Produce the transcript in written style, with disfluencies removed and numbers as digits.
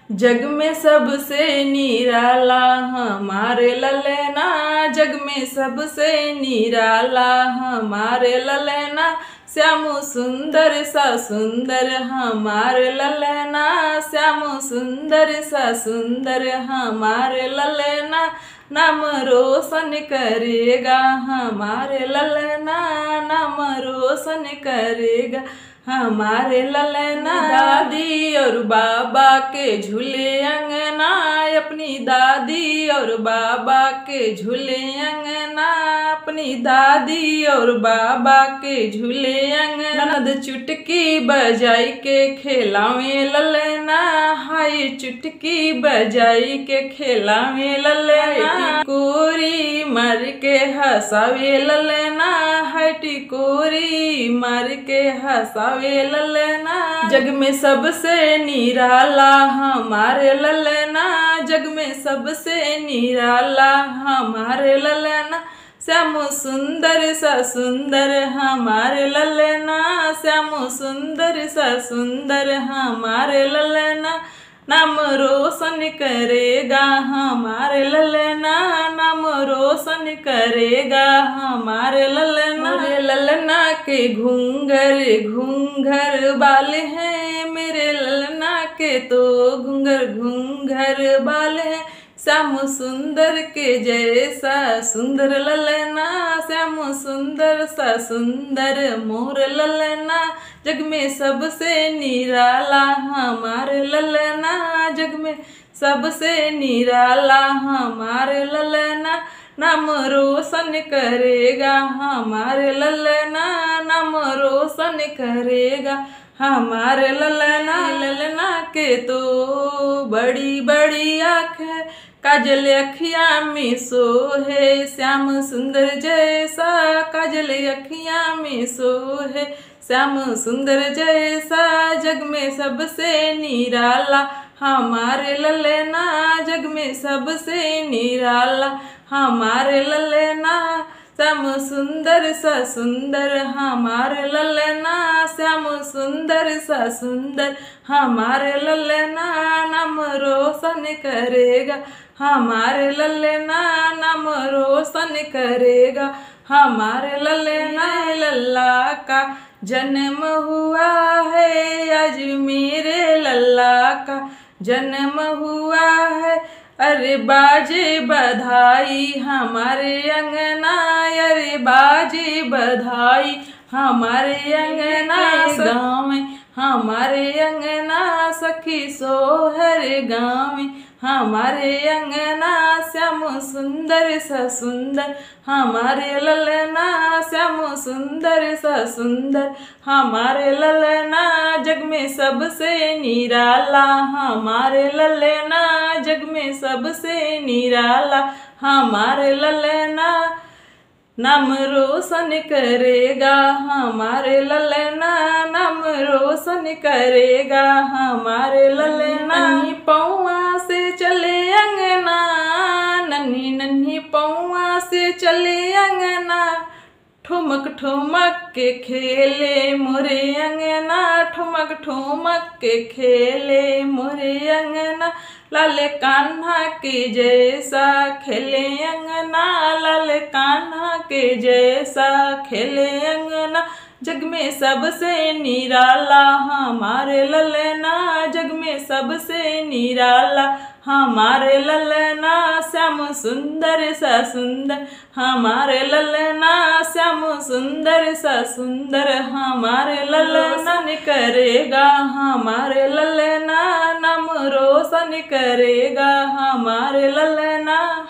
जग में सबसे निराला हमारे ललना, जग में सबसे निराला हमारे ललना। श्याम सुंदर सा सुंदर हमारे ललना, श्याम सुंदर सा सुंदर हमारे ललना। नाम रोशन करेगा हमारे ललना, नाम रोशन करेगा हमारे ललना। दादी और बाबा के झूले अंगना, अपनी दादी और बाबा के झूले अंगना, अपनी दादी और बाबा के झूले अंगना। ननद चुटकी बजाई के खेलावे ललना, हाय चुटकी बजाई के खेलावे ललना। कोरी मार के हंसावे ललना, हाय टिकोरी मार के हंसावे ललना। जग में सबसे निराला हमारे ललना, जग में सबसे निराला हमारे ललना। श्याम सुंदर सा सुंदर हमारे ललना, श्याम सुंदर सा सुंदर हमारे ललना। नाम रोशन करेगा हमारे ललना, नाम रोशन करेगा हमारे ललना। मेरे ललना के घूंघर घूंघर बाल हैं, मेरे ललना के तो घूंघर घूंघर बाल हैं। श्याम सुंदर के जैसा सुंदर ललना, श्याम सुंदर सा सुंदर मोर ललना। जग में सबसे निराला हमारे ललना, जग में सबसे निराला हमारे ललना। नाम रोशन करेगा हमारे ललना, नाम रोशन करेगा हमारे ललना। ललना के तो बड़ी बड़ी आँख है, काजल अखिया में सोहे। श्याम सुंदर जैसा काजल अखिया में सोहे, श्याम सुंदर जैसा। जग में सबसे निराला हमारे ललना, जग में सबसे निराला हमारे ललना। श्याम सुंदर सा सुंदर हमारे ललना, श्याम सुंदर सा सुंदर हमारे ललना। नाम रोशन करेगा हमारे ललना, नाम रोशन करेगा हमारे ललना। लल्ला का जन्म हुआ है, आज मेरे लल्ला का जन्म हुआ है। अरे बाजे बधाई हमारे अंगना, अरे बाजे बधाई हमारे अंगना। गाँव में हमारे अंगना, सखी सोहर गाँव में हमारे अंगना। श्याम सुंदर सा सुंदर हमारे ललना, श्याम सुंदर सा सुंदर हमारे ललना। जग में सबसे निराला हमारे ललना, जग में सबसे निराला हमारे ललना। नाम रोशन करेगा हमारे ललना, नाम रोशन करेगा हमारे ललना। नन्ही पौआ से चले अंगना, नन्ही नन्ही पौआ से चले अंगना। ठुमक ठुमक के खेले मोरे अंगना, ठुमक ठुमक के खेले मोरे अंगना। लाल कान्हा के जैसा खेले अंगना, लाल कान्हा के जैसा खेले अंगना। जग में सबसे निराला हमारे ललना, जग में सबसे निराला हमारे ललना। श्याम सुंदर सा सुंदर हमारे ललना, श्याम सुंदर सा सुंदर हमारे ललना। करेगा हमारे ललना, नाम रोशन करेगा हमारे ललना।